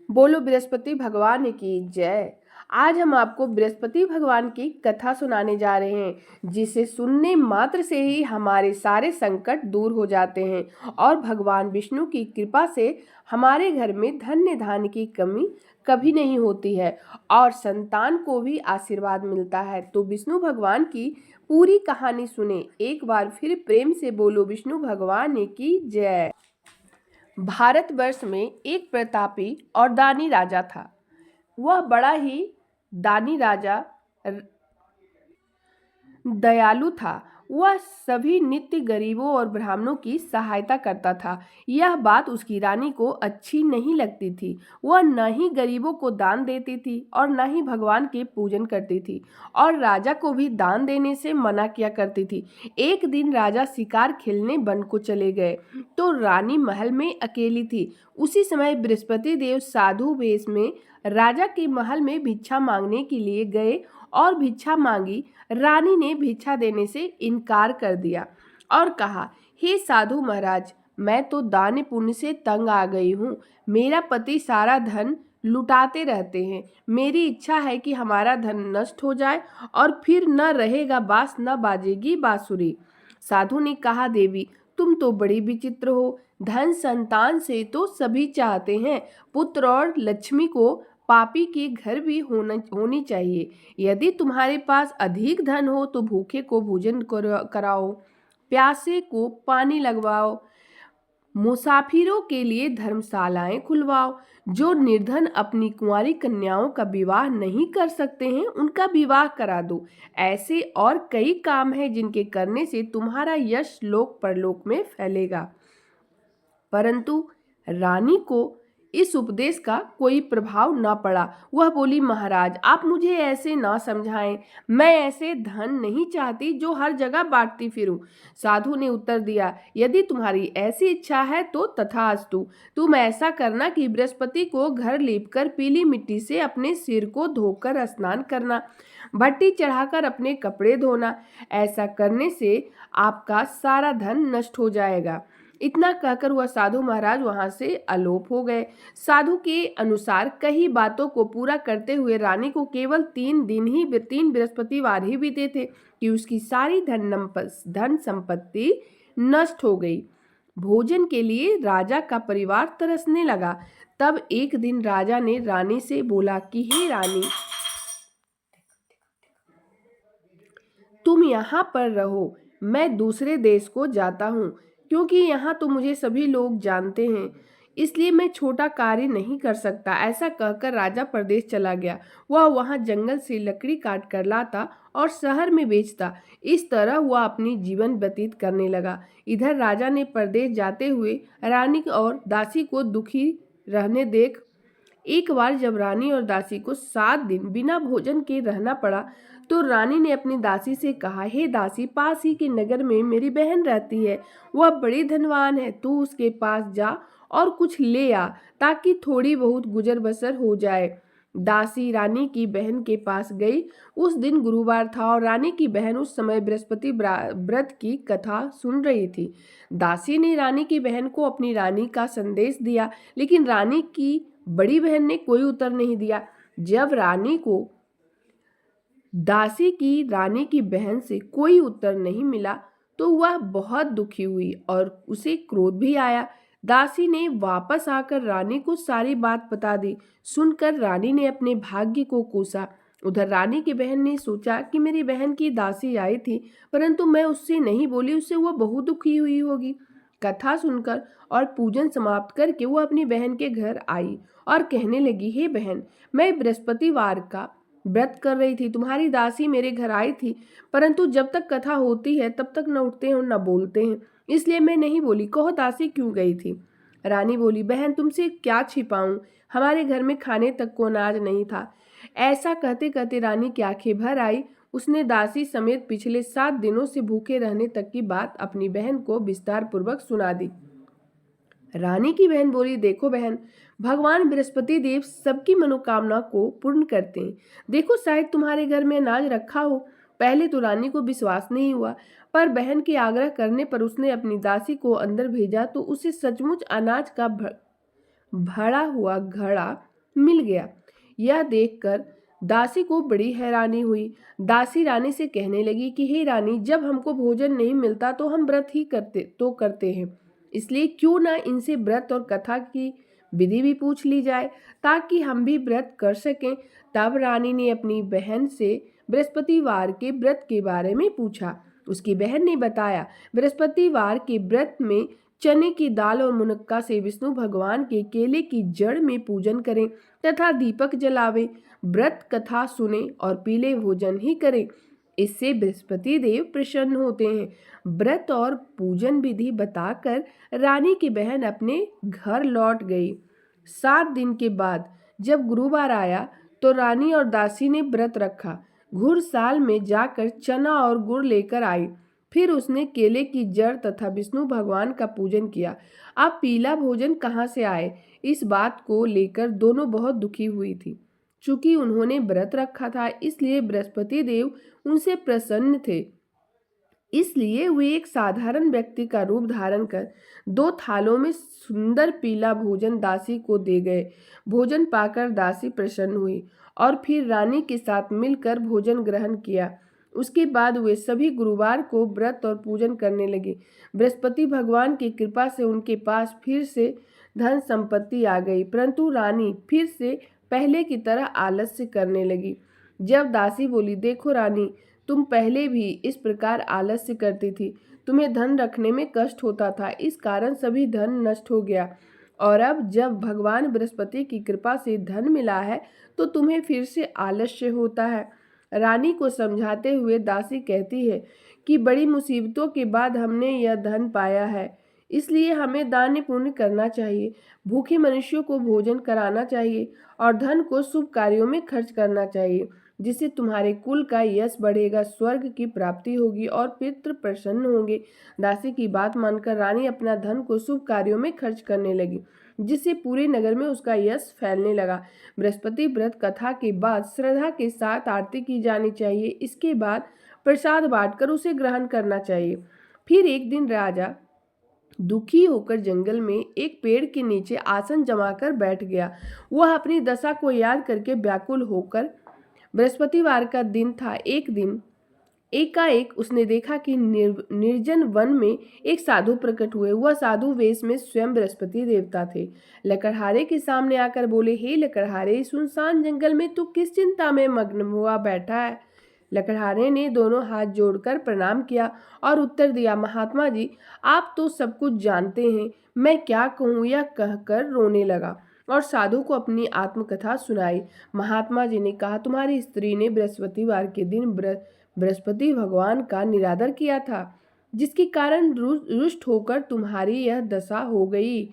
बोलो बृहस्पति भगवान की जय। आज हम आपको बृहस्पति भगवान की कथा सुनाने जा रहे हैं, जिसे सुनने मात्र से ही हमारे सारे संकट दूर हो जाते हैं और भगवान विष्णु की कृपा से हमारे घर में धन्य धान्य की कमी कभी नहीं होती है और संतान को भी आशीर्वाद मिलता है। तो विष्णु भगवान की पूरी कहानी सुने। एक बार फिर प्रेम से बोलो विष्णु भगवान की जय। भारतवर्ष में एक प्रतापी और दानी राजा था। वह बड़ा ही दानी राजा दयालु था। वह सभी नित्य गरीबों और ब्राह्मणों की सहायता करता था। यह बात उसकी रानी को अच्छी नहीं लगती थी। वह न ही गरीबों को दान देती थी और न ही भगवान के पूजन करती थी और राजा को भी दान देने से मना किया करती थी। एक दिन राजा शिकार खेलने वन को चले गए तो रानी महल में अकेली थी। उसी समय बृहस्पति देव साधु वेश में राजा के महल में भिक्षा मांगने के लिए गए और भिक्षा मांगी। रानी ने भिक्षा देने से इनकार कर दिया और कहा, हे साधु महाराज, मैं तो दान पुण्य से तंग आ गई हूँ। मेरा पति सारा धन लुटाते रहते हैं। मेरी इच्छा है कि हमारा धन नष्ट हो जाए और फिर न रहेगा बांस न बाजेगी बांसुरी। साधु ने कहा, देवी तुम तो बड़ी विचित्र हो। धन संतान से तो सभी चाहते हैं। पुत्र और लक्ष्मी को पापी के घर भी होनी चाहिए। यदि तुम्हारे पास अधिक धन हो तो भूखे को भोजन कराओ, प्यासे को पानी लगवाओ, मुसाफिरों के लिए धर्मशालाएं खुलवाओ। जो निर्धन अपनी कुंवारी कन्याओं का विवाह नहीं कर सकते हैं उनका विवाह करा दो। ऐसे और कई काम हैं जिनके करने से तुम्हारा यश लोक परलोक में फैलेगा। परंतु रानी को इस उपदेश का कोई प्रभाव न पड़ा। वह बोली, महाराज आप मुझे ऐसे ना समझाएं। मैं ऐसे धन नहीं चाहती जो हर जगह बांटती फिरूं। साधु ने उत्तर दिया, यदि तुम्हारी ऐसी इच्छा है तो तथास्तु। तुम ऐसा करना कि बृहस्पति को घर लीपकर पीली मिट्टी से अपने सिर को धोकर स्नान करना, भट्टी चढ़ाकर अपने कपड़े धोना। ऐसा करने से आपका सारा धन नष्ट हो जाएगा। इतना कहकर वह साधु महाराज वहां से अलोप हो गए। साधु के अनुसार कई बातों को पूरा करते हुए रानी को केवल 3 बृहस्पतिवार ही बीते थे कि उसकी सारी धन संपत्ति नष्ट हो गई। भोजन के लिए राजा का परिवार तरसने लगा। तब एक दिन राजा ने रानी से बोला कि हे रानी, तुम यहाँ पर रहो, मैं दूसरे देश को जाता हूँ, क्योंकि यहाँ तो मुझे सभी लोग जानते हैं, इसलिए मैं छोटा कार्य नहीं कर सकता। ऐसा कहकर राजा परदेश चला गया। वह वहाँ जंगल से लकड़ी काट कर लाता और शहर में बेचता। इस तरह वह अपनी जीवन व्यतीत करने लगा। इधर राजा ने परदेश जाते हुए रानी और दासी को दुखी रहने देख एक बार जब रानी और दासी को 7 दिन बिना भोजन के रहना पड़ा तो रानी ने अपनी दासी से कहा, हे दासी, पास ही के नगर में मेरी बहन रहती है। वह बड़ी धनवान है। तू उसके पास जा और कुछ ले आ ताकि थोड़ी बहुत गुजर बसर हो जाए। दासी रानी की बहन के पास गई। उस दिन गुरुवार था और रानी की बहन उस समय बृहस्पति व्रत की कथा सुन रही थी। दासी ने रानी की बहन को अपनी रानी का संदेश दिया, लेकिन रानी की बड़ी बहन ने कोई उत्तर नहीं दिया। जब दासी की रानी की बहन से कोई उत्तर नहीं मिला तो वह बहुत दुखी हुई और उसे क्रोध भी आया। दासी ने वापस आकर रानी को सारी बात बता दी। सुनकर रानी ने अपने भाग्य को कोसा। उधर रानी की बहन ने सोचा कि मेरी बहन की दासी आई थी, परंतु मैं उससे नहीं बोली, उससे वह बहुत दुखी हुई होगी। कथा सुनकर और पूजन समाप्त करके वो अपनी बहन के घर आई और कहने लगी, हे बहन, मैं बृहस्पतिवार का व्रत कर रही थी। तुम्हारी दासी मेरे घर आई थी, परंतु जब तक कथा होती है तब तक न उठते हैं और न बोलते हैं, इसलिए मैं नहीं बोली। कहो दासी क्यों गई थी? रानी बोली, बहन तुमसे क्या छिपाऊं, हमारे घर में खाने तक को अनाज नहीं था। ऐसा कहते कहते रानी की आंखें भर आई। उसने दासी समेत पिछले 7 दिनों से भूखे रहने तक की बात अपनी बहन को विस्तार पूर्वक सुना दी। रानी की बहन बोली, देखो बहन, भगवान बृहस्पति देव सबकी मनोकामना को पूर्ण करते हैं। देखो शायद तुम्हारे घर में अनाज रखा हो। पहले तो रानी को विश्वास नहीं हुआ, पर बहन के आग्रह करने पर उसने अपनी दासी को अंदर भेजा तो उसे सचमुच अनाज का भरा हुआ घड़ा मिल गया। यह देखकर दासी को बड़ी हैरानी हुई। दासी रानी से कहने लगी कि हे रानी, जब हमको भोजन नहीं मिलता तो हम व्रत ही करते हैं, इसलिए क्यों ना इनसे व्रत और कथा की विधि भी पूछ ली जाए ताकि हम भी व्रत कर सकें। तब रानी ने अपनी बहन से बृहस्पतिवार के व्रत के बारे में पूछा। उसकी बहन ने बताया, बृहस्पतिवार के व्रत में चने की दाल और मुनक्का से विष्णु भगवान के केले की जड़ में पूजन करें तथा दीपक जलावें, व्रत कथा सुने और पीले भोजन ही करें। इससे बृहस्पति देव प्रसन्न होते हैं। व्रत और पूजन विधि बताकर रानी की बहन अपने घर लौट गई। 7 दिन के बाद जब गुरुवार आया तो रानी और दासी ने व्रत रखा। घुड़साल में जाकर चना और गुड़ लेकर आई। फिर उसने केले की जड़ तथा विष्णु भगवान का पूजन किया। अब पीला भोजन कहाँ से आए, इस बात को लेकर दोनों बहुत दुखी हुई थी। चूंकि उन्होंने व्रत रखा था इसलिए बृहस्पति देव उनसे प्रसन्न थे। इसलिए वे एक साधारण व्यक्ति का रूप धारण कर 2 थालों में सुंदर पीला भोजन दासी को दे गए। भोजन पाकर दासी प्रसन्न हुई और फिर रानी के साथ मिलकर भोजन ग्रहण किया। उसके बाद वे सभी गुरुवार को व्रत और पूजन करने लगे। बृहस्पति भगवान की कृपा से उनके पास फिर से धन संपत्ति आ गई, परंतु रानी फिर से पहले की तरह आलस्य करने लगी। जब दासी बोली, देखो रानी, तुम पहले भी इस प्रकार आलस्य करती थी, तुम्हें धन रखने में कष्ट होता था, इस कारण सभी धन नष्ट हो गया, और अब जब भगवान बृहस्पति की कृपा से धन मिला है तो तुम्हें फिर से आलस्य होता है। रानी को समझाते हुए दासी कहती है कि बड़ी मुसीबतों के बाद हमने यह धन पाया है, इसलिए हमें दान पुण्य करना चाहिए, भूखे मनुष्यों को भोजन कराना चाहिए और धन को शुभ कार्यों में खर्च करना चाहिए, जिससे तुम्हारे कुल का यश बढ़ेगा, स्वर्ग की प्राप्ति होगी और पितृ प्रसन्न होंगे। दासी की बात मानकर रानी अपना धन को शुभ कार्यों में खर्च करने लगी, जिससे पूरे नगर में उसका यश फैलने लगा। बृहस्पति व्रत कथा के बाद श्रद्धा के साथ आरती की जानी चाहिए। इसके बाद प्रसाद बांटकर उसे ग्रहण करना चाहिए। फिर एक दिन राजा दुखी होकर जंगल में एक पेड़ के नीचे आसन जमाकर बैठ गया। वह अपनी दशा को याद करके व्याकुल होकर, बृहस्पतिवार का दिन था, एक दिन एकाएक उसने देखा कि निर्जन वन में एक साधु प्रकट हुए। वह साधु वेश में स्वयं बृहस्पति देवता थे। लकड़हारे के सामने आकर बोले, हे लकड़हारे, सुनसान जंगल में तू किस चिंता में मग्न हुआ बैठा है? लकड़हारे ने दोनों हाथ जोड़कर प्रणाम किया और उत्तर दिया, महात्मा जी, आप तो सब कुछ जानते हैं, मैं क्या कहूँ, यह कहकर रोने लगा और साधु को अपनी आत्मकथा सुनाई। महात्मा जी ने कहा, तुम्हारी स्त्री ने बृहस्पतिवार के दिन बृहस्पति भगवान का निरादर किया था, जिसके कारण रुष्ट होकर तुम्हारी यह दशा हो गई,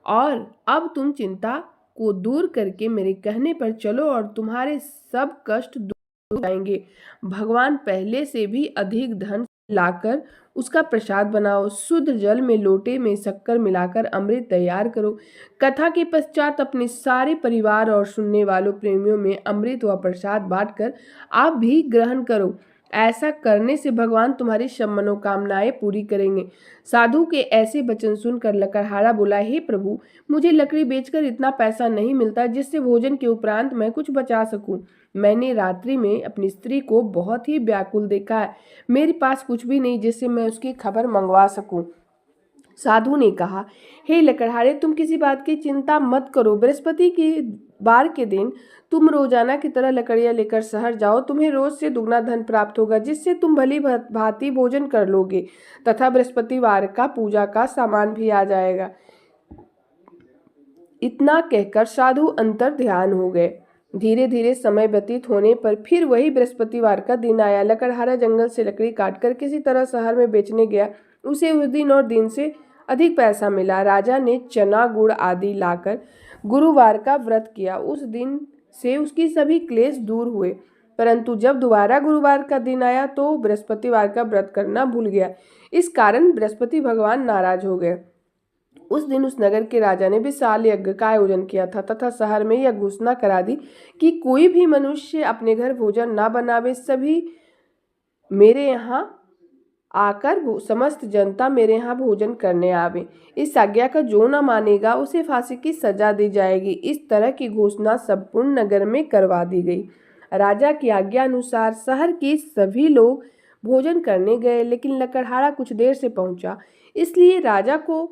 और अब तुम चिंता को दूर करके मेरे कहने पर चलो और तुम्हारे सब कष्ट दूर हो जाएंगे। भगवान पहले से भी अधिक धन लाकर उसका प्रसाद बनाओ, शुद्ध जल में लोटे में शक्कर मिलाकर अमृत तैयार करो। कथा के पश्चात अपने सारे परिवार और सुनने वालों प्रेमियों में अमृत व प्रसाद बांटकर आप भी ग्रहण करो। ऐसा करने से भगवान तुम्हारी सब मनोकामनाएं पूरी करेंगे। साधु के ऐसे वचन सुनकर लकड़हारा बोला, हे प्रभु, मुझे लकड़ी बेचकर इतना पैसा नहीं मिलता जिससे भोजन के उपरांत मैं कुछ बचा सकूं। मैंने रात्रि में अपनी स्त्री को बहुत ही व्याकुल देखा है, मेरे पास कुछ भी नहीं जिससे मैं उसकी खबर मंगवा सकूं। साधु ने कहा, हे लकड़हारे, तुम किसी बात की चिंता मत करो। बृहस्पति की बार के दिन तुम रोजाना की तरह लकड़ियां लेकर शहर जाओ, तुम्हें रोज से दुगना धन प्राप्त होगा, जिससे तुम भली भांति भोजन कर लोगे तथा बृहस्पतिवार का पूजा का सामान भी आ जाएगा। इतना कहकर साधु अंतर ध्यान हो गए। धीरे धीरे समय व्यतीत होने पर फिर वही बृहस्पतिवार का दिन आया। लकड़हारा जंगल से लकड़ी काटकर किसी तरह शहर में बेचने गया। उसे उस दिन और दिन से अधिक पैसा मिला। राजा ने चना गुड़ आदि लाकर गुरुवार का व्रत किया। उस दिन से उसकी सभी क्लेश दूर हुए, परंतु जब दोबारा गुरुवार का दिन आया तो बृहस्पतिवार का व्रत करना भूल गया। इस कारण बृहस्पति भगवान नाराज हो गए। उस दिन उस नगर के राजा ने विशाल यज्ञ का आयोजन किया था तथा शहर में यह घोषणा करा दी कि कोई भी मनुष्य अपने घर भोजन ना बनावे, सभी मेरे यहाँ आकर समस्त जनता मेरे यहाँ भोजन करने आवे। इस आज्ञा का जो न मानेगा उसे फांसी की सजा दी जाएगी। इस तरह की घोषणा संपूर्ण नगर में करवा दी गई। राजा की आज्ञा अनुसार शहर के सभी लोग भोजन करने गए, लेकिन लकड़हारा कुछ देर से पहुंचा, इसलिए राजा को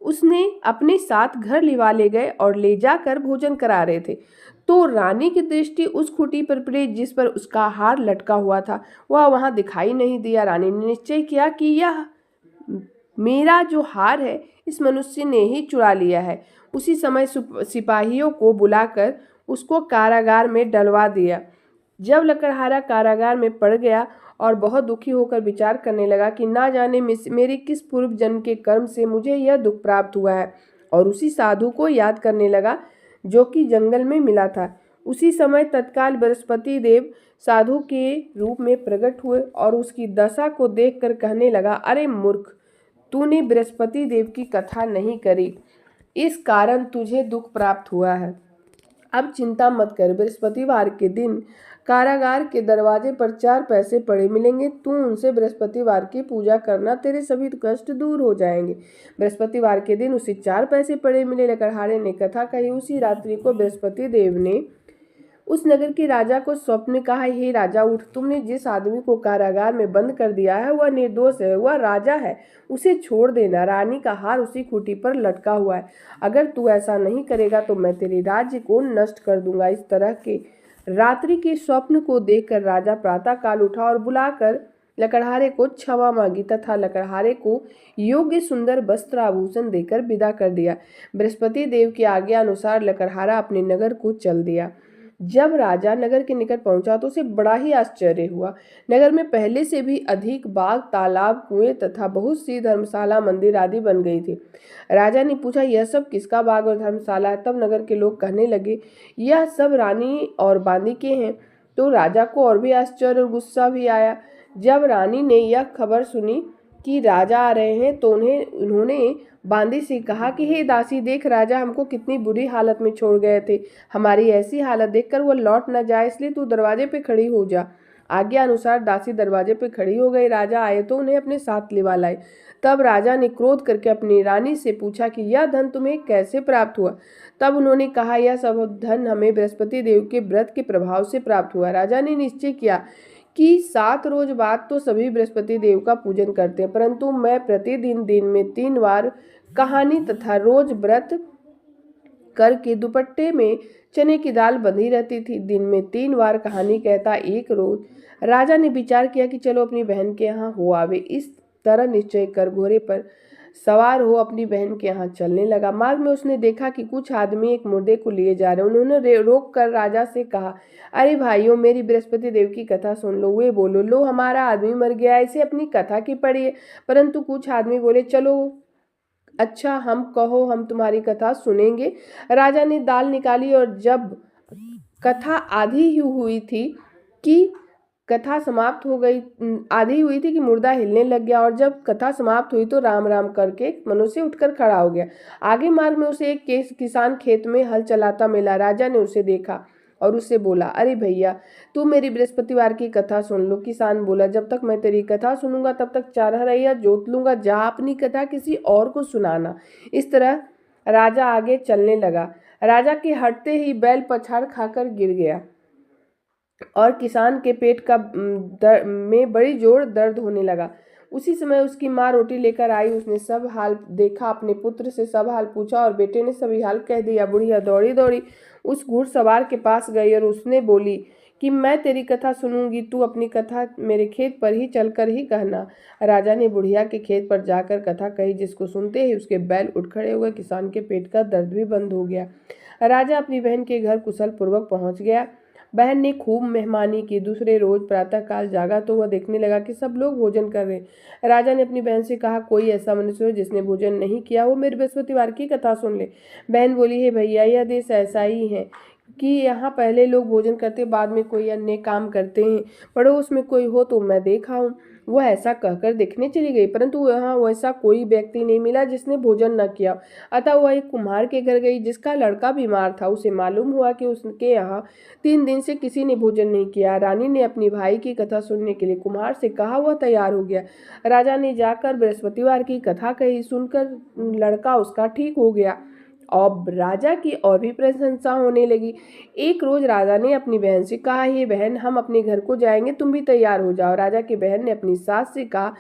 उसने अपने साथ घर लिवा ले गए और ले जाकर भोजन करा रहे थे। तो रानी की दृष्टि उस खूंटी पर पड़ी जिस पर उसका हार लटका हुआ था। वह वहां दिखाई नहीं दिया। रानी ने निश्चय किया कि यह मेरा जो हार है इस मनुष्य ने ही चुरा लिया है। उसी समय सिपाहियों को बुलाकर उसको कारागार में डलवा दिया। जब लकड़हारा कारागार में पड़ गया और बहुत दुखी होकर विचार करने लगा कि ना जाने मेरे किस पूर्व जन्म के कर्म से मुझे यह दुख प्राप्त हुआ है, और उसी साधु को याद करने लगा जो कि जंगल में मिला था। उसी समय तत्काल बृहस्पति देव साधु के रूप में प्रकट हुए और उसकी दशा को देखकर कहने लगा, अरे मूर्ख, तूने बृहस्पति देव की कथा नहीं करी, इस कारण तुझे दुख प्राप्त हुआ है। अब चिंता मत कर, बृहस्पतिवार के दिन कारागार के दरवाजे पर 4 पैसे पड़े मिलेंगे। तू उनसे बृहस्पतिवार की पूजा करना, तेरे सभी कष्ट दूर हो जाएंगे। बृहस्पतिवार के दिन उसे 4 पैसे पड़े मिले। लकड़हारे ने कथा कही। उसी रात्रि को बृहस्पति देव ने उस नगर के राजा को स्वप्न में कहा, हे राजा उठ, तुमने जिस आदमी को कारागार में बंद कर दिया है वह निर्दोष है, वह राजा है, उसे छोड़ देना। रानी का हार उसी खूंटी पर लटका हुआ है। अगर तू ऐसा नहीं करेगा तो मैं तेरे राज्य को नष्ट कर दूंगा। इस तरह के रात्रि के स्वप्न को देखकर राजा प्रातःकाल उठा और बुलाकर लकड़हारे को क्षमा मांगी तथा लकड़हारे को योग्य सुंदर वस्त्र आभूषण देकर विदा कर दिया। बृहस्पति देव की आज्ञा अनुसार लकड़हारा अपने नगर को चल दिया। जब राजा नगर के निकट पहुंचा तो उसे बड़ा ही आश्चर्य हुआ। नगर में पहले से भी अधिक बाग, तालाब, कुएं तथा बहुत सी धर्मशाला, मंदिर आदि बन गई थी। राजा ने पूछा, यह सब किसका बाग और धर्मशाला है? तब नगर के लोग कहने लगे, यह सब रानी और बांदी के हैं। तो राजा को और भी आश्चर्य और गुस्सा भी आया। जब रानी ने यह खबर सुनी कि राजा आ रहे हैं तो उन्होंने बांदी से कहा कि हे दासी, देख राजा हमको कितनी बुरी हालत में छोड़ गए थे। हमारी ऐसी हालत देखकर वो लौट न जाए, इसलिए तू दरवाजे पे खड़ी हो जा। आज्ञा अनुसार दासी दरवाजे पे खड़ी हो गई। राजा आए तो उन्हें अपने साथ लिवा लाए। तब राजा ने क्रोध करके अपनी रानी से पूछा कि यह धन तुम्हें कैसे प्राप्त हुआ? तब उन्होंने कहा, यह सब धन हमें बृहस्पति देव के व्रत के प्रभाव से प्राप्त हुआ। राजा ने निश्चय किया कि 7 रोज बाद तो सभी बृहस्पति देव का पूजन करते हैं, परंतु मैं प्रतिदिन दिन में 3 बार कहानी तथा रोज व्रत करके दुपट्टे में चने की दाल बंधी रहती थी। दिन में 3 बार कहानी कहता, एक रोज। राजा ने विचार किया कि चलो अपनी बहन के यहाँ हो आवे। इस तरह निश्चय कर घोड़े पर सवार हो अपनी बहन के यहाँ चलने लगा। मार्ग में उसने देखा कि कुछ आदमी एक मुर्दे को लिए जा रहे। उन्होंने रोक कर राजा से कहा, अरे भाइयों, मेरी बृहस्पति देव की कथा सुन लो। वे बोलो, लो हमारा आदमी मर गया, इसे अपनी कथा की पढ़िए। परंतु कुछ आदमी बोले, चलो अच्छा, हम कहो, हम तुम्हारी कथा सुनेंगे। राजा ने दाल निकाली और जब कथा आधी ही हुई थी कि कथा समाप्त हो गई, आधी हुई थी कि मुर्दा हिलने लग गया, और जब कथा समाप्त हुई तो राम राम करके मनुष्य उठकर खड़ा हो गया। आगे मार्ग में उसे एक किसान खेत में हल चलाता मिला। राजा ने उसे देखा और उससे बोला, अरे भैया, तू मेरी बृहस्पतिवार की कथा सुन लो। किसान बोला, जब तक मैं तेरी कथा सुनूंगा तब तक 4 हरैया जोत लूंगा, जा अपनी कथा किसी और को सुनाना। इस तरह राजा आगे चलने लगा। राजा के हटते ही बैल पछाड़ खाकर गिर गया और किसान के पेट का में बड़ी जोर दर्द होने लगा। उसी समय उसकी माँ रोटी लेकर आई। उसने सब हाल देखा, अपने पुत्र से सब हाल पूछा और बेटे ने सभी हाल कह दिया। बुढ़िया दौड़ी दौड़ी उस घुड़सवार के पास गई और उसने बोली कि मैं तेरी कथा सुनूंगी, तू अपनी कथा मेरे खेत पर ही चलकर ही कहना। राजा ने बुढ़िया के खेत पर जाकर कथा कही, जिसको सुनते ही उसके बैल उठ खड़े हुए। किसान के पेट का दर्द भी बंद हो गया। राजा अपनी बहन के घर कुशल पूर्वक पहुंच गया। बहन ने खूब मेहमानी की। दूसरे रोज प्रातःकाल जागा तो वह देखने लगा कि सब लोग भोजन कर रहे। राजा ने अपनी बहन से कहा, कोई ऐसा मनुष्य हो जिसने भोजन नहीं किया, वो मेरे बृहस्पतिवार की कथा सुन ले। बहन बोली, हे भैया, यह देश ऐसा ही है कि यहाँ पहले लोग भोजन करते, बाद में कोई अन्य काम करते हैं। पड़ोस में कोई हो तो मैं देखा हूँ। वह ऐसा कहकर देखने चली गई, परंतु वहाँ वैसा कोई व्यक्ति नहीं मिला जिसने भोजन न किया। अतः वह एक कुम्हार के घर गई जिसका लड़का बीमार था। उसे मालूम हुआ कि उसके यहाँ 3 दिन से किसी ने भोजन नहीं किया। रानी ने अपनी भाई की कथा सुनने के लिए कुम्हार से कहा, वह तैयार हो गया। राजा ने जाकर बृहस्पतिवार की कथा कही, सुनकर लड़का उसका ठीक हो गया। अब राजा की और भी प्रशंसा होने लगी। एक रोज राजा ने अपनी बहन से कहा, हे बहन, हम अपने घर को जाएंगे, तुम भी तैयार हो जाओ। राजा की बहन ने अपनी सास से कहा।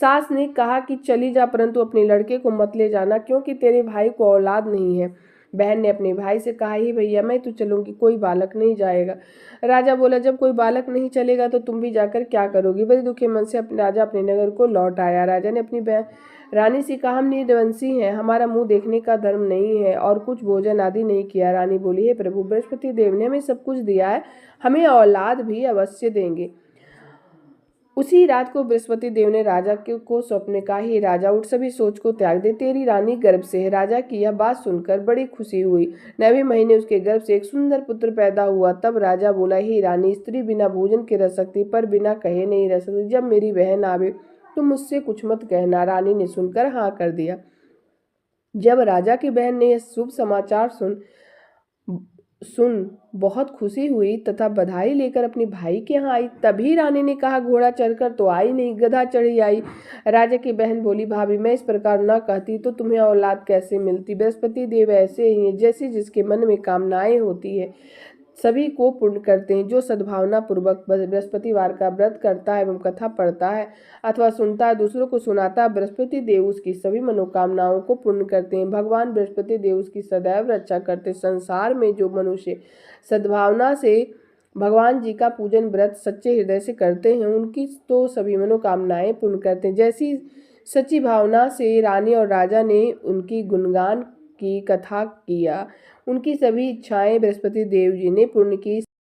सास ने कहा कि चली जा, परंतु अपने लड़के को मत ले जाना, क्योंकि तेरे भाई को औलाद नहीं है। बहन ने अपने भाई से कहा, ही भैया, मैं तो चलूंगी, कोई बालक नहीं जाएगा। राजा बोला, जब कोई बालक नहीं चलेगा तो तुम भी जाकर क्या करोगी। बड़े दुखी मन से राजा अपने नगर को लौट आया। राजा ने अपनी बहन रानी से कहा, हम निर्वंशी हैं, हमारा मुंह देखने का धर्म नहीं है और कुछ भोजन आदि नहीं किया। रानी बोली, हे प्रभु, बृहस्पति देव ने हमें सब कुछ दिया है, हमें औलाद भी अवश्य देंगे। उसी रात को बृहस्पति देव ने राजा को स्वप्न कहा, हे राजा, उठ, सभी सोच को त्याग दे, तेरी रानी गर्भ से है। राजा की यह बात सुनकर बड़ी खुशी हुई। 9वें महीने उसके गर्भ से एक सुंदर पुत्र पैदा हुआ। तब राजा बोला, हे रानी, स्त्री बिना भोजन के रह सकती, पर बिना कहे नहीं रह सकती। जब मेरी बहन आवे तो मुझसे कुछ मत कहना। रानी ने सुनकर हाँ कर दिया। जब राजा की बहन ने यह शुभ समाचार सुन बहुत खुशी हुई तथा बधाई लेकर अपने भाई के यहाँ आई। तभी रानी ने कहा, घोड़ा चढ़कर तो आई नहीं, गधा चढ़ी आई। राजा की बहन बोली, भाभी, मैं इस प्रकार न कहती तो तुम्हें औलाद कैसे मिलती। बृहस्पति देव ऐसे ही हैं, जैसे जिसके मन में कामनाएं होती है सभी को पूर्ण करते हैं। जो सद्भावना पूर्वक बृहस्पतिवार का व्रत करता है एवं कथा पढ़ता है अथवा सुनता है, दूसरों को सुनाता है, बृहस्पति देव उसकी सभी मनोकामनाओं को पूर्ण करते हैं। भगवान बृहस्पति देव उसकी सदैव रक्षा करते। संसार में जो मनुष्य सद्भावना से भगवान जी का पूजन व्रत सच्चे हृदय से करते हैं, उनकी तो सभी मनोकामनाएं पूर्ण करते हैं। जैसी सच्ची भावना से रानी और राजा ने उनकी गुणगान की कथा किया, उनकी सभी इच्छाएं बृहस्पति देव जी ने पूर्ण की।